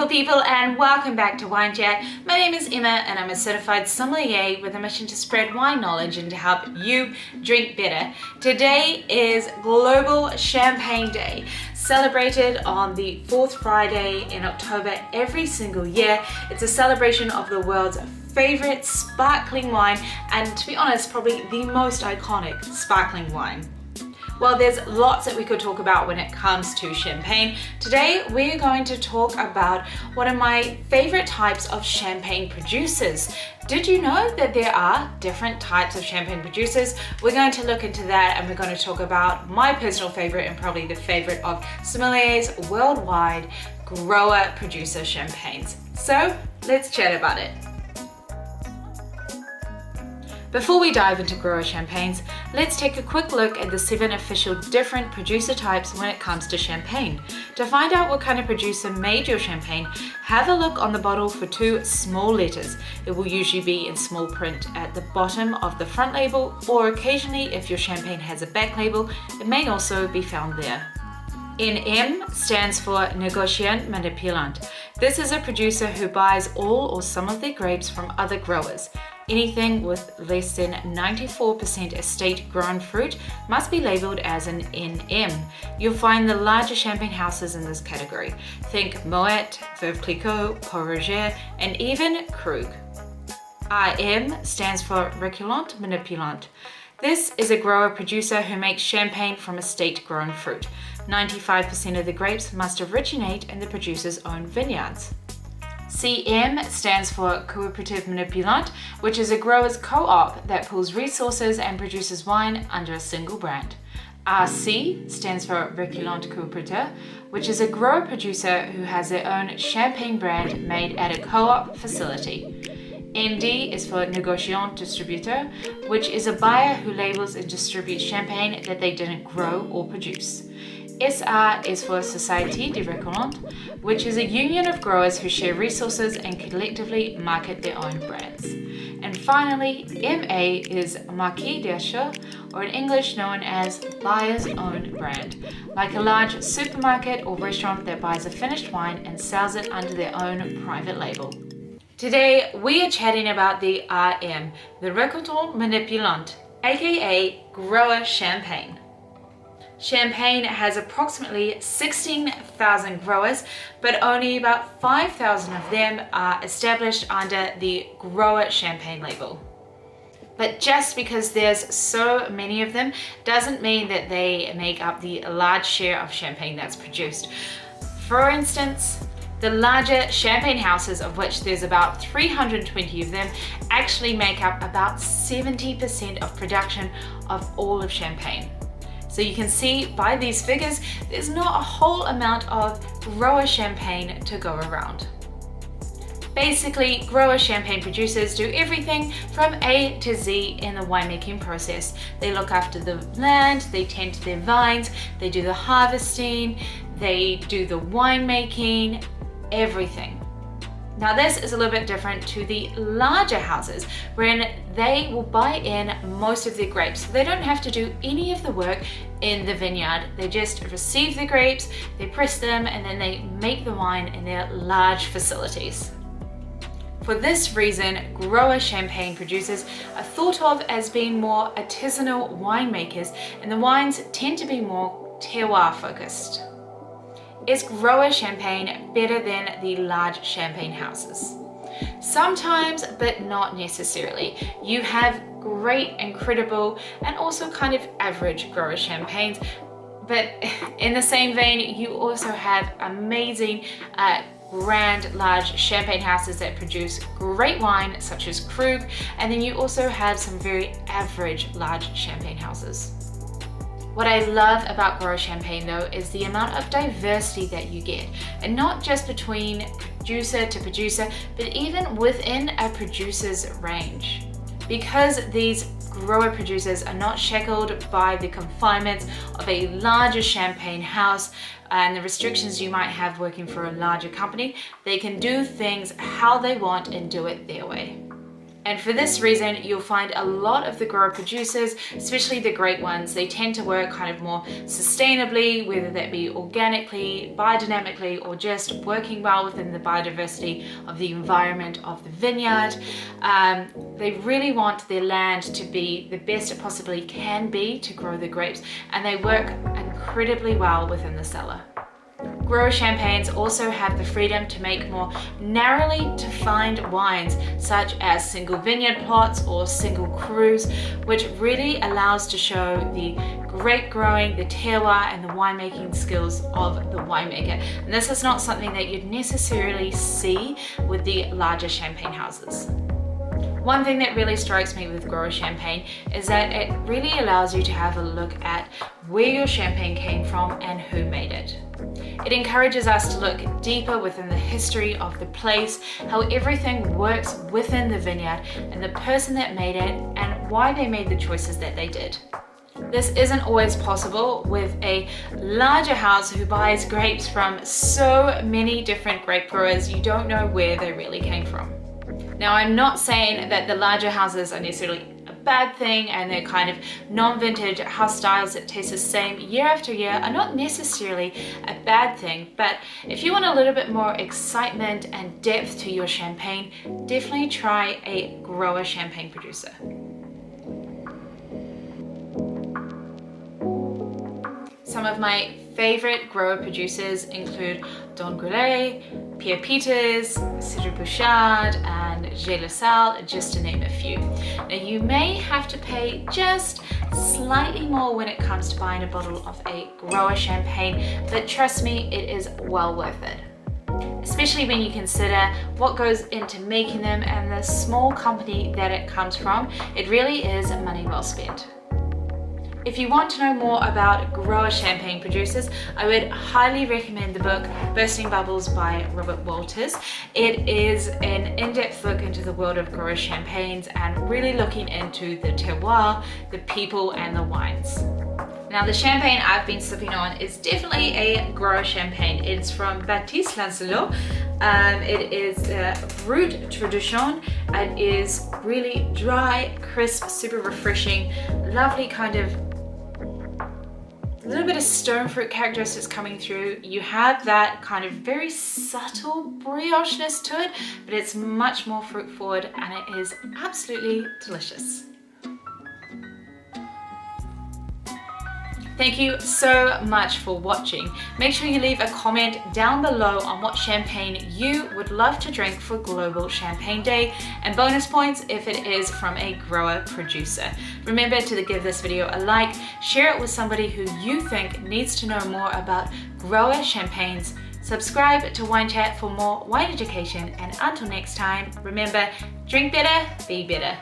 beautiful people, and welcome back to Wine Chat. My name is Emma and I'm a certified sommelier with a mission to spread wine knowledge and to help you drink better. Today is Global Champagne Day, celebrated on the fourth Friday in October every single year. It's a celebration of the world's favorite sparkling wine, and to be honest, probably the most iconic sparkling wine. Well, there's lots that we could talk about when it comes to champagne. Today, we're going to talk about one of my favorite types of champagne producers. Did you know that there are different types of champagne producers? We're going to look into that, and we're going to talk about my personal favorite and probably the favorite of sommeliers worldwide, grower producer champagnes. So let's chat about it. Before we dive into grower champagnes, let's take a quick look at the 7 official different producer types when it comes to champagne. To find out what kind of producer made your champagne, have a look on the bottle for 2 small letters. It will usually be in small print at the bottom of the front label, or occasionally if your champagne has a back label, it may also be found there. NM stands for Negociant Manipulant. This is a producer who buys all or some of their grapes from other growers. Anything with less than 94% estate grown fruit must be labeled as an NM. You'll find the larger champagne houses in this category. Think Moet, Veuve Clicquot, Pau Roger, and even Krug. RM stands for Reculant Manipulant. This is a grower producer who makes champagne from estate grown fruit. 95% of the grapes must originate in the producer's own vineyards. CM stands for Cooperative Manipulant, which is a grower's co-op that pools resources and produces wine under a single brand. RC stands for Reculant Cooperateur, which is a grower producer who has their own champagne brand made at a co-op facility. ND is for Negociant Distributeur, which is a buyer who labels and distributes champagne that they didn't grow or produce. SR is for Société de Recollant, which is a union of growers who share resources and collectively market their own brands. And finally, MA is Marquis d'Achat, or in English known as buyer's own brand, like a large supermarket or restaurant that buys a finished wine and sells it under their own private label. Today, we are chatting about the RM, the Reculant Manipulant, aka grower champagne. Champagne has approximately 16,000 growers, but only about 5,000 of them are established under the grower champagne label. But just because there's so many of them doesn't mean that they make up the large share of champagne that's produced. For instance, the larger champagne houses, of which there's about 320 of them, actually make up about 70% of production of all of champagne. So you can see by these figures, there's not a whole amount of grower champagne to go around. Basically, grower champagne producers do everything from A to Z in the winemaking process. They look after the land, they tend to their vines, they do the harvesting, they do the winemaking, everything. Now this is a little bit different to the larger houses, wherein they will buy in most of their grapes. They don't have to do any of the work in the vineyard. They just receive the grapes, they press them, and then they make the wine in their large facilities. For this reason, grower champagne producers are thought of as being more artisanal winemakers, and the wines tend to be more terroir focused. Is grower champagne better than the large champagne houses? Sometimes, but not necessarily. You have great, incredible, and also kind of average grower champagnes, but in the same vein, you also have amazing, grand, large champagne houses that produce great wine, such as Krug, and then you also have some very average large champagne houses. What I love about grower champagne though is the amount of diversity that you get, and not just between producer to producer, but even within a producer's range. Because these grower producers are not shackled by the confinements of a larger champagne house and the restrictions you might have working for a larger company, they can do things how they want and do it their way. And for this reason, you'll find a lot of the grower producers, especially the great ones, they tend to work kind of more sustainably, whether that be organically, biodynamically, or just working well within the biodiversity of the environment of the vineyard. They really want their land to be the best it possibly can be to grow the grapes, and they work incredibly well within the cellar. Grower champagnes also have the freedom to make more narrowly defined wines, such as single vineyard plots or single crus, which really allows to show the grape growing, the terroir, and the winemaking skills of the winemaker. And this is not something that you'd necessarily see with the larger champagne houses. One thing that really strikes me with grower champagne is that it really allows you to have a look at where your champagne came from and who made it. It encourages us to look deeper within the history of the place, how everything works within the vineyard, and the person that made it and why they made the choices that they did. This isn't always possible with a larger house who buys grapes from so many different grape growers. You don't know where they really came from. Now, I'm not saying that the larger houses are necessarily a bad thing, and they're kind of non-vintage house styles that taste the same year after year are not necessarily a bad thing. But if you want a little bit more excitement and depth to your champagne, definitely try a grower champagne producer. Some of my favorite grower producers include Durai, Pierre Peters, Cedric Bouchard, and J. LaSalle, just to name a few. Now, you may have to pay just slightly more when it comes to buying a bottle of a grower champagne, but trust me, it is well worth it. Especially when you consider what goes into making them and the small company that it comes from. It really is money well spent. If you want to know more about grower champagne producers, I would highly recommend the book Bursting Bubbles by Robert Walters. It is an in-depth look into the world of grower champagnes and really looking into the terroir, the people, and the wines. Now, the champagne I've been sipping on is definitely a grower champagne. It's from Baptiste Lancelot. It is Brut Tradition. It is really dry, crisp, super refreshing, lovely kind of a little bit of stone fruit characteristics coming through. You have that kind of very subtle brioche-ness to it, but it's much more fruit forward, and it is absolutely delicious. Thank you so much for watching. Make sure you leave a comment down below on what champagne you would love to drink for Global Champagne Day, and bonus points if it is from a grower producer. Remember to give this video a like, share it with somebody who you think needs to know more about grower champagnes. Subscribe to Wine Chat for more wine education, and until next time, remember, drink better, be better.